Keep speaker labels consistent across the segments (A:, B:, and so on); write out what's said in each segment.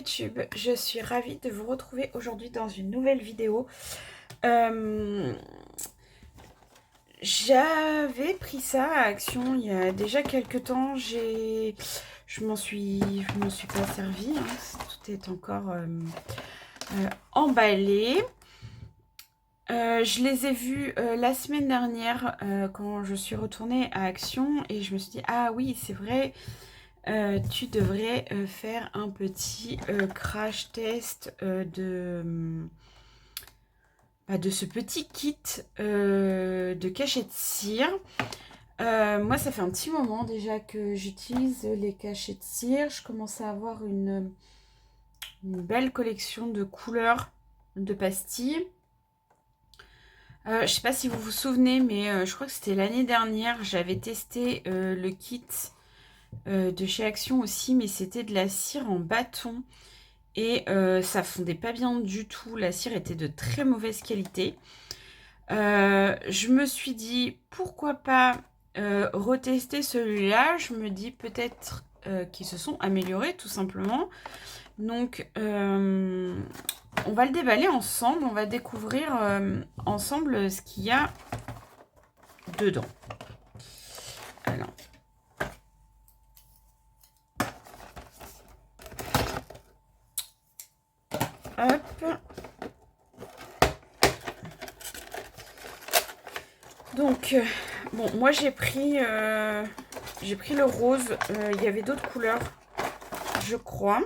A: YouTube, je suis ravie de vous retrouver aujourd'hui dans une nouvelle vidéo. J'avais pris ça à Action il y a déjà quelques temps. Je m'en suis pas servie, hein. Tout est encore emballé. Je les ai vus la semaine dernière quand je suis retournée à Action et je me suis dit ah oui c'est vrai. Tu devrais faire un petit crash test de ce petit kit de cachets de cire. Moi, ça fait un petit moment déjà que j'utilise les cachets de cire. Je commence à avoir une belle collection de couleurs de pastilles. Je ne sais pas si vous vous souvenez, mais je crois que c'était l'année dernière. J'avais testé le kit de chez Action aussi, mais c'était de la cire en bâton et ça fondait pas bien du tout. La cire était de très mauvaise qualité. Je me suis dit pourquoi pas retester celui-là. Je me dis peut-être qu'ils se sont améliorés tout simplement. Donc on va le déballer ensemble, on va découvrir ensemble ce qu'il y a dedans. Alors hop. Donc, bon, moi j'ai pris le rose. Il y avait d'autres couleurs, je crois,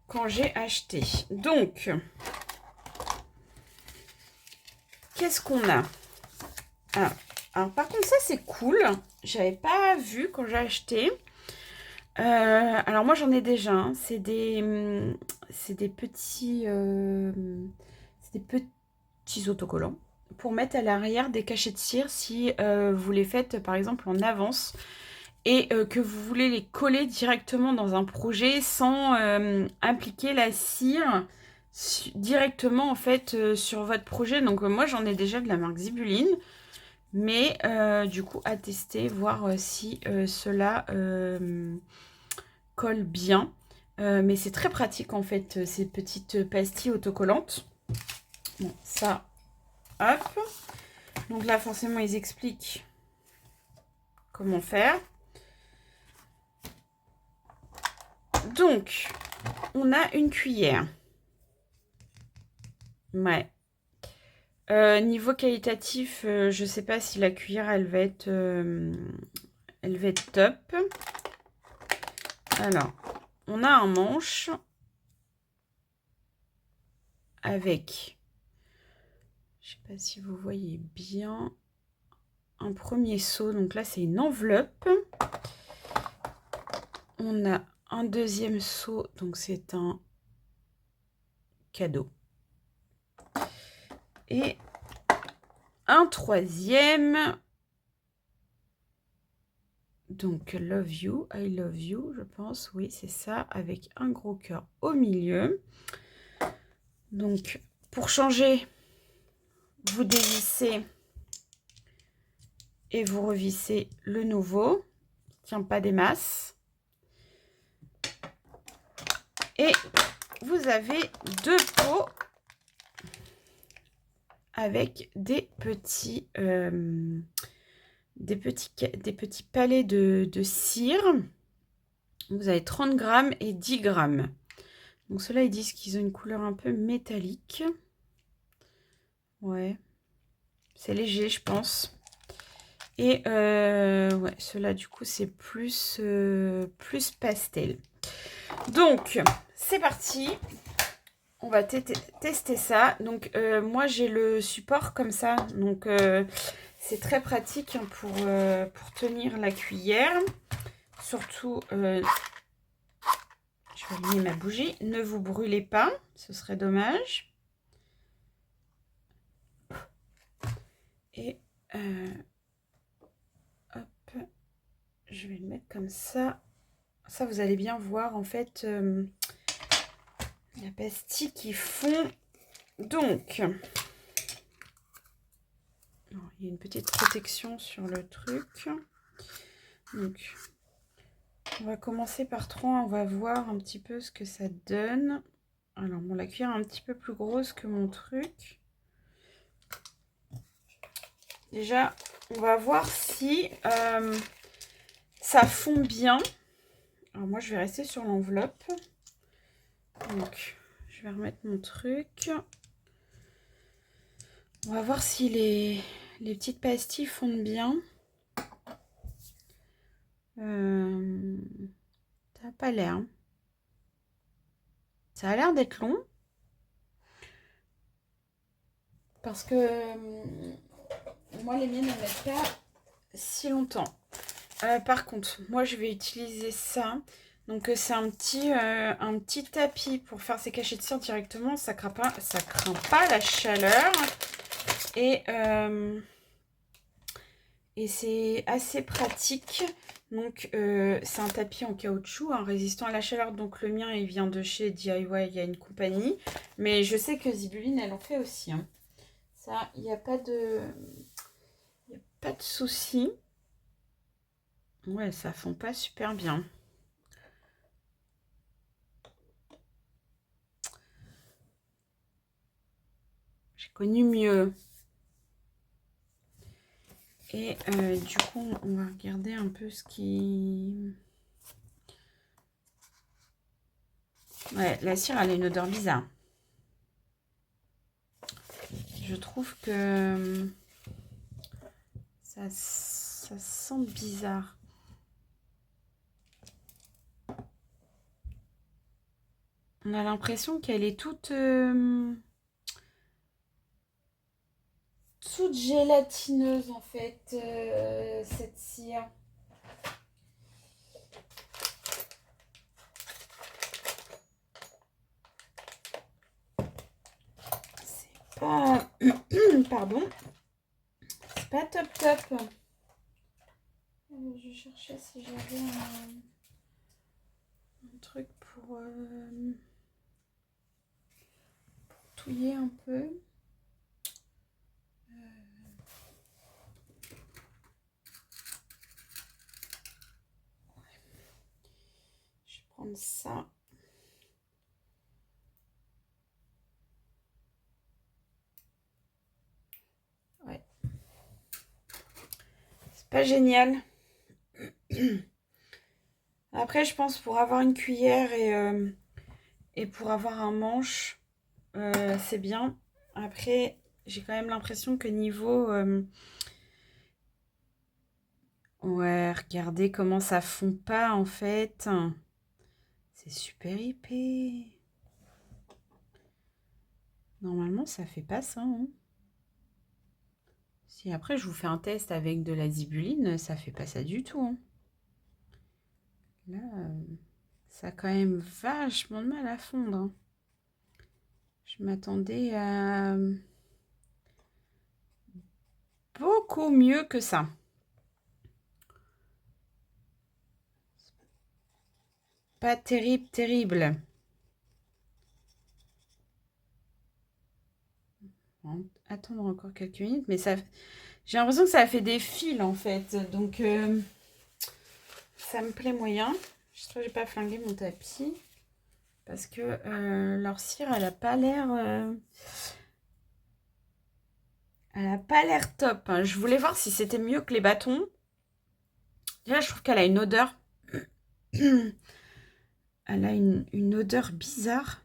A: quand j'ai acheté. Donc, qu'est-ce qu'on a? Alors, par contre, ça c'est cool. J'avais pas vu quand j'ai acheté. Alors moi j'en ai déjà. Hein. C'est des petits autocollants pour mettre à l'arrière des cachets de cire si vous les faites par exemple en avance et que vous voulez les coller directement dans un projet sans impliquer la cire directement en fait sur votre projet. Donc moi j'en ai déjà de la marque Zibuline, mais du coup à tester, voir si cela colle bien. Mais c'est très pratique en fait ces petites pastilles autocollantes. Bon, ça, hop. Donc là forcément ils expliquent comment faire. Donc on a une cuillère. Ouais. Niveau qualitatif, je sais pas si la cuillère elle va être top. Alors, on a un manche avec, je sais pas si vous voyez bien, un premier seau. Donc là c'est une enveloppe. On a un deuxième seau, donc c'est un cadeau. Et un troisième, donc love you, I love you, je pense, oui c'est ça, avec un gros cœur au milieu. Donc pour changer, vous dévissez et vous revissez le nouveau, tient pas des masses. Et vous avez deux pots avec des petits palets de cire. Vous avez 30 grammes et 10 grammes. Donc ceux-là, ils disent qu'ils ont une couleur un peu métallique. Ouais. C'est léger, je pense. Et ouais, ceux-là, du coup, c'est plus pastel. Donc, c'est parti. On va tester ça. Donc, moi, j'ai le support comme ça. Donc, c'est très pratique hein, pour tenir la cuillère. Surtout, je vais allumer ma bougie. Ne vous brûlez pas, ce serait dommage. Et hop, je vais le mettre comme ça. Ça, vous allez bien voir en fait la pastille qui fond. Donc, il y a une petite protection sur le truc. Donc, On va commencer par 3, on va voir un petit peu ce que ça donne. Alors bon, la cuillère est un petit peu plus grosse que mon truc. Déjà, on va voir si ça fond bien. Alors moi, je vais rester sur l'enveloppe. Donc, je vais remettre mon truc. On va voir si les petites pastilles fondent bien. Ça n'a pas l'air. Ça a l'air d'être long. Parce que moi, les miennes ne mettent pas si longtemps. Par contre, moi, je vais utiliser ça. Donc, c'est un petit tapis pour faire ses cachets de cire directement. Ça craint pas la chaleur. Et c'est assez pratique. Donc, c'est un tapis en caoutchouc, hein, résistant à la chaleur. Donc, le mien, il vient de chez DIY, il y a une compagnie. Mais je sais que Zibuline, elle en fait aussi. Hein. Ça, il n'y a pas de souci. Ouais, ça fond pas super bien. J'ai connu mieux. Et du coup, on va regarder un peu ce qui... Ouais, la cire, elle a une odeur bizarre. Je trouve que ça sent bizarre. On a l'impression qu'elle est toute gélatineuse en fait, cette cire. C'est pas... Pardon. C'est pas top top. Je cherchais si j'avais un truc pour touiller un peu. Je vais prendre ça. Ouais. C'est pas génial. Après, je pense pour avoir une cuillère et pour avoir un manche, c'est bien. Après, j'ai quand même l'impression que niveau... Ouais, regardez comment ça fond pas en fait. C'est super épais. Normalement, ça fait pas ça. Hein. Si après, je vous fais un test avec de la zibuline, ça fait pas ça du tout. Hein. Là, ça a quand même vachement de mal à fondre. Hein. Je m'attendais à beaucoup mieux que ça. Pas terrible, terrible. On va attendre encore quelques minutes, mais ça, j'ai l'impression que ça a fait des fils en fait. Donc, ça me plaît moyen. J'espère que j'ai pas flingué mon tapis. Parce que leur cire, elle a pas l'air... Elle a pas l'air top. Hein. Je voulais voir si c'était mieux que les bâtons. Déjà, je trouve qu'elle a une odeur. Elle a une odeur bizarre.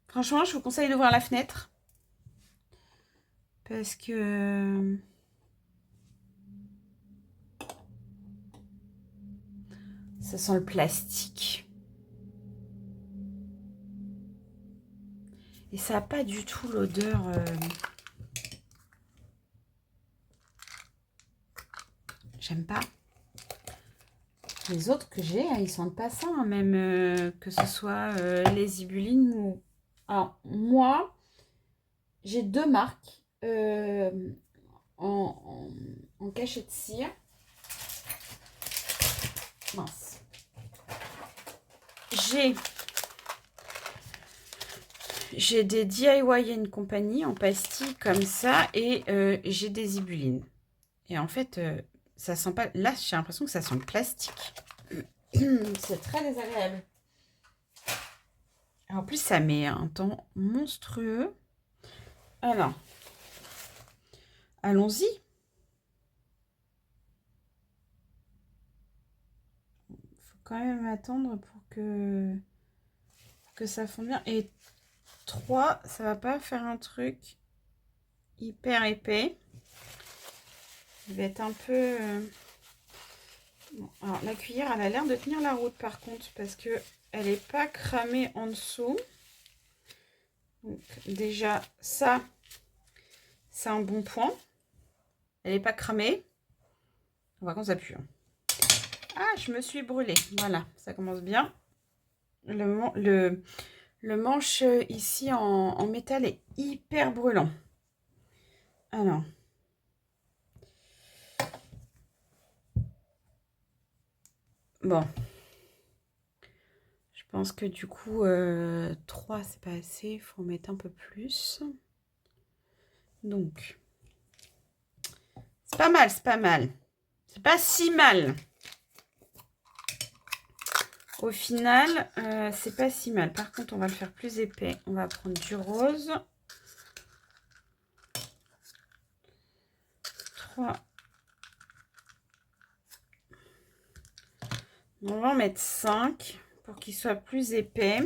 A: Franchement, je vous conseille d'ouvrir la fenêtre. Parce que... Ça sent le plastique. Et ça n'a pas du tout l'odeur... J'aime pas. Les autres que j'ai, ils sentent pas ça. Hein, même que ce soit les zibulines ou... Alors, moi, j'ai deux marques en cachet de cire. Mince. J'ai des DIY compagnie en pastilles comme ça et j'ai des zibulines. Et en fait, ça sent pas... Là, j'ai l'impression que ça sent le plastique. C'est très désagréable. En plus, ça met un temps monstrueux. Alors, allons-y. Il faut quand même attendre pour que ça fonde bien. Et 3, ça va pas faire un truc hyper épais. Il va être un peu... Bon, alors, la cuillère, elle a l'air de tenir la route par contre, parce que elle n'est pas cramée en dessous. Donc, déjà, ça, c'est un bon point. Elle n'est pas cramée. Par contre, ça pue. Ah, je me suis brûlée. Voilà, ça commence bien. Le manche ici en métal est hyper brûlant. Alors. Bon. Je pense que du coup, 3, c'est pas assez. Il faut en mettre un peu plus. Donc. C'est pas mal, c'est pas mal. C'est pas si mal. Au final, c'est pas si mal. Par contre, on va le faire plus épais. On va prendre du rose. 3. On va en mettre 5 pour qu'il soit plus épais.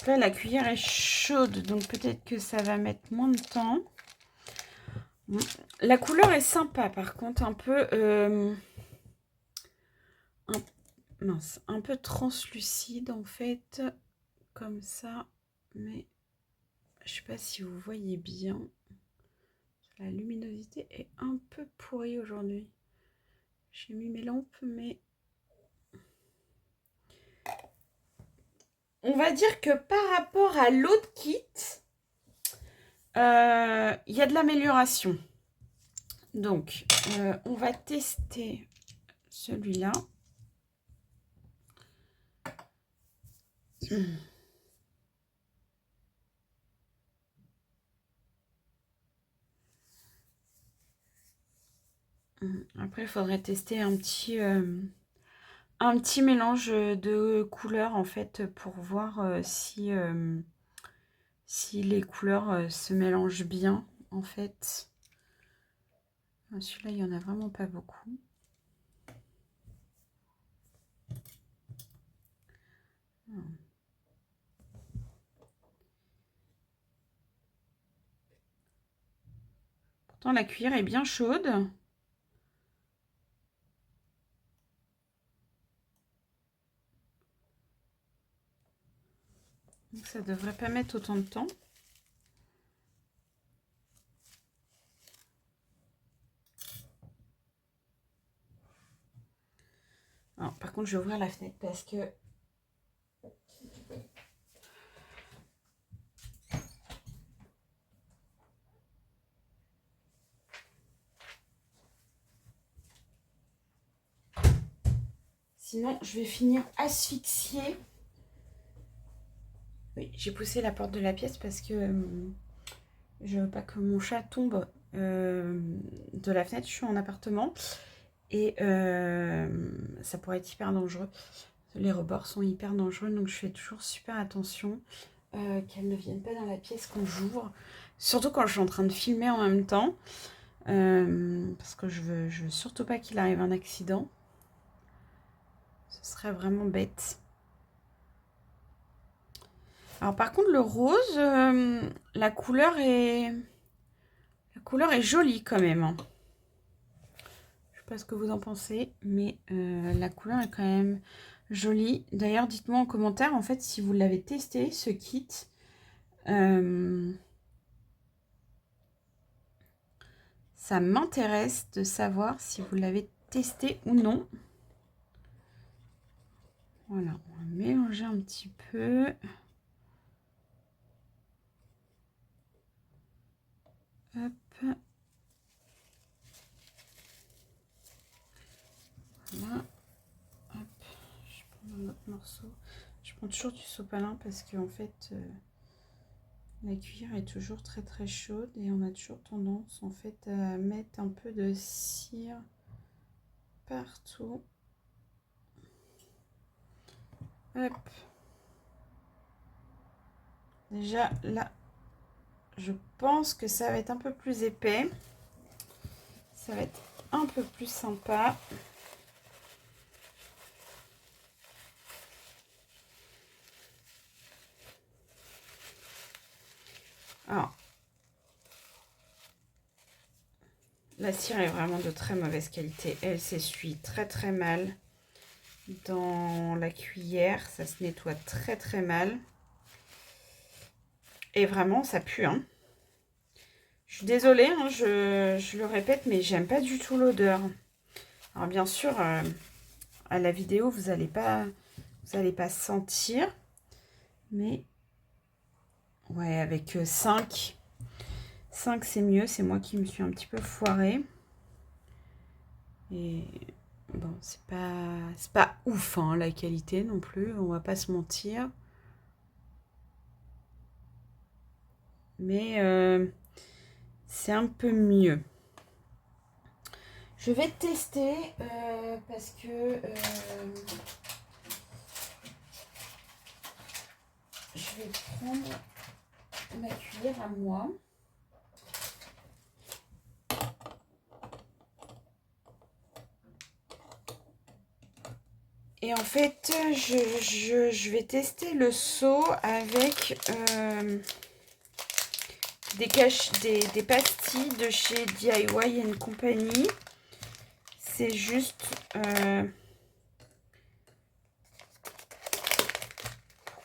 A: Là, la cuillère est chaude, donc peut-être que ça va mettre moins de temps. Bon. La couleur est sympa, par contre, un peu... un peu translucide, en fait. Comme ça. Mais je sais pas si vous voyez bien. La luminosité est un peu pourrie aujourd'hui. J'ai mis mes lampes, mais... On va dire que par rapport à l'autre kit, il y a de l'amélioration. Donc, on va tester celui-là. Après, il faudrait tester un petit mélange de couleurs, en fait, pour voir si les couleurs se mélangent bien, en fait. Celui-là, il n'y en a vraiment pas beaucoup. Pourtant, la cuillère est bien chaude. Donc, ça ne devrait pas mettre autant de temps. Alors, par contre, je vais ouvrir la fenêtre parce que... Sinon, je vais finir asphyxiée. Oui, j'ai poussé la porte de la pièce parce que je veux pas que mon chat tombe de la fenêtre. Je suis en appartement et ça pourrait être hyper dangereux. Les rebords sont hyper dangereux, donc je fais toujours super attention qu'elles ne viennent pas dans la pièce quand j'ouvre. Surtout quand je suis en train de filmer en même temps. Parce que je veux surtout pas qu'il arrive un accident. Ce serait vraiment bête. Alors par contre le rose, la couleur est jolie quand même. Je sais pas ce que vous en pensez, mais la couleur est quand même jolie. D'ailleurs dites-moi en commentaire en fait si vous l'avez testé ce kit. Ça m'intéresse de savoir si vous l'avez testé ou non. Voilà, on va mélanger un petit peu. Hop. Voilà. Hop. Je prends un autre morceau. Je prends toujours du sopalin parce que en fait, La cuillère est toujours très très chaude et on a toujours tendance en fait à mettre un peu de cire partout. Hop. Déjà là, je pense que ça va être un peu plus épais. Ça va être un peu plus sympa. Alors, la cire est vraiment de très mauvaise qualité. Elle s'essuie très très mal dans la cuillère. Ça se nettoie très très mal. Et vraiment, ça pue, hein. Je suis désolée, hein, je le répète, mais j'aime pas du tout l'odeur. Alors bien sûr, à la vidéo, vous allez pas sentir. Mais ouais, avec 5 c'est mieux. C'est moi qui me suis un petit peu foirée. Et bon, c'est pas ouf, hein, la qualité non plus, on va pas se mentir. Mais c'est un peu mieux. Je vais tester parce que je vais prendre ma cuillère à moi. Et en fait, je vais tester le seau avec des pastilles de chez DIY Company. C'est juste pour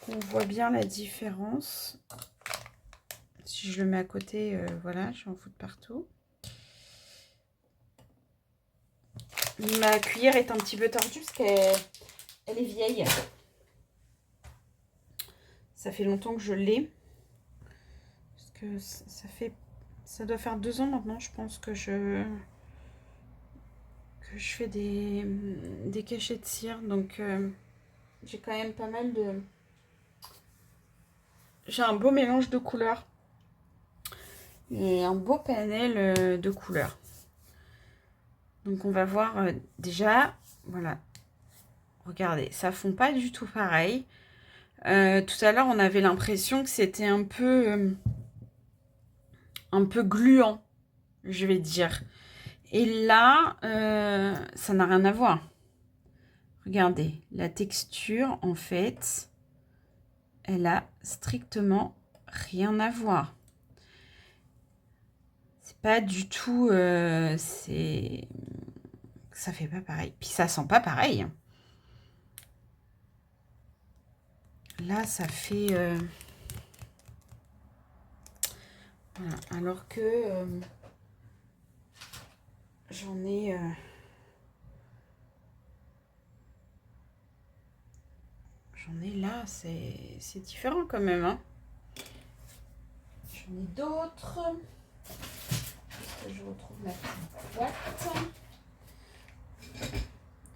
A: qu'on voit bien la différence. Si je le mets à côté, voilà, je vais en foutre partout. Ma cuillère est un petit peu tordue parce qu'elle est vieille. Ça fait longtemps que je l'ai. Parce que ça doit faire 2 ans maintenant, je pense que je fais des cachets de cire. Donc j'ai quand même pas mal de... J'ai un beau mélange de couleurs. Et un beau panel de couleurs. Donc on va voir déjà, voilà. Regardez, ça fond pas du tout pareil. Tout à l'heure, on avait l'impression que c'était un peu gluant, je vais dire. Et là, ça n'a rien à voir. Regardez, la texture, en fait, elle a strictement rien à voir. C'est pas du tout... ça fait pas pareil. Puis ça sent pas pareil. Là, ça fait... voilà. Alors que j'en ai... j'en ai là, c'est différent quand même. Hein. J'en ai d'autres. Est-ce que je retrouve ma petite boîte?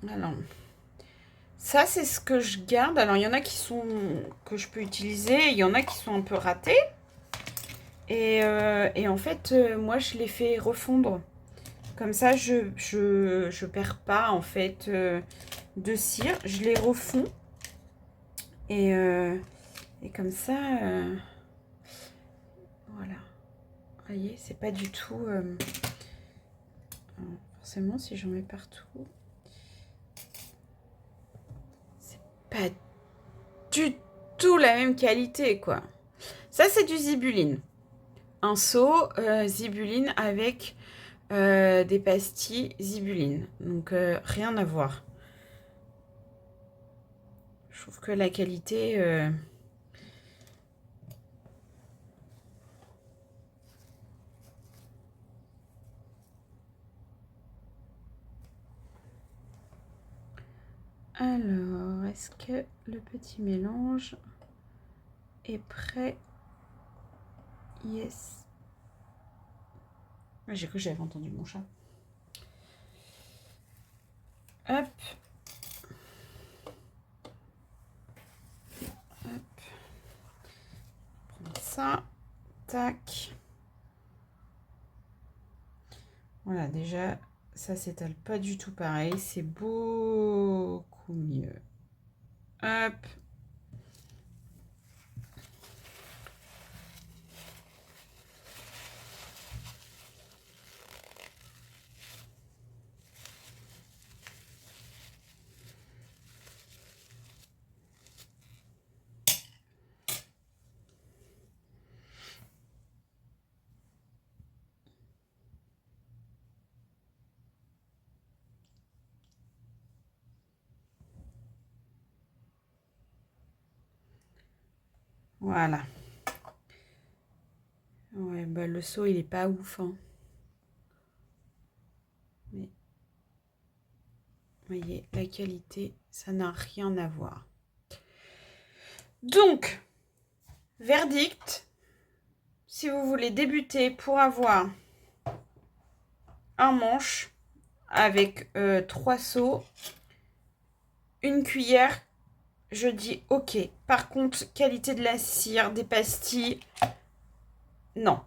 A: Alors, ça c'est ce que je garde. Alors, il y en a qui sont que je peux utiliser. Il y en a qui sont un peu ratés. Et en fait, moi, je les fais refondre. Comme ça, je perds pas, en fait, de cire. Je les refonds. Et comme ça, voilà. Vous voyez, c'est pas du tout... forcément, si j'en mets partout, c'est pas du tout la même qualité, quoi. Ça, c'est du zibuline. Un seau zibuline avec des pastilles zibuline. Donc, rien à voir. Je trouve que la qualité... Alors, est-ce que le petit mélange est prêt? Yes. J'ai cru que j'avais entendu mon chat. Hop. Hop. Prendre ça. Tac. Voilà, déjà, ça s'étale pas du tout pareil. C'est beaucoup mieux. Hop. Voilà. Ouais, bah le seau, il est pas ouf, hein. Mais, vous voyez, la qualité, ça n'a rien à voir. Donc, verdict, si vous voulez débuter pour avoir un manche avec 3 seaux, une cuillère, je dis ok. Par contre, qualité de la cire, des pastilles, non.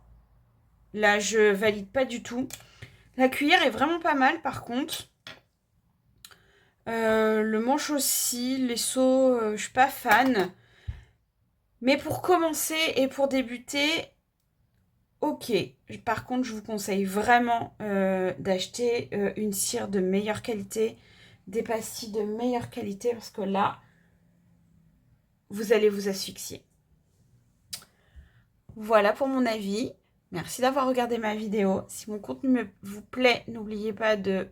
A: Là, je valide pas du tout. La cuillère est vraiment pas mal, par contre. Le manche aussi, les seaux, je suis pas fan. Mais pour commencer et pour débuter, ok. Par contre, je vous conseille vraiment d'acheter une cire de meilleure qualité, des pastilles de meilleure qualité, parce que là, vous allez vous asphyxier. Voilà pour mon avis. Merci d'avoir regardé ma vidéo. Si mon contenu vous plaît, n'oubliez pas de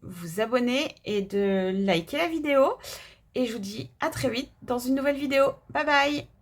A: vous abonner et de liker la vidéo. Et je vous dis à très vite dans une nouvelle vidéo. Bye bye!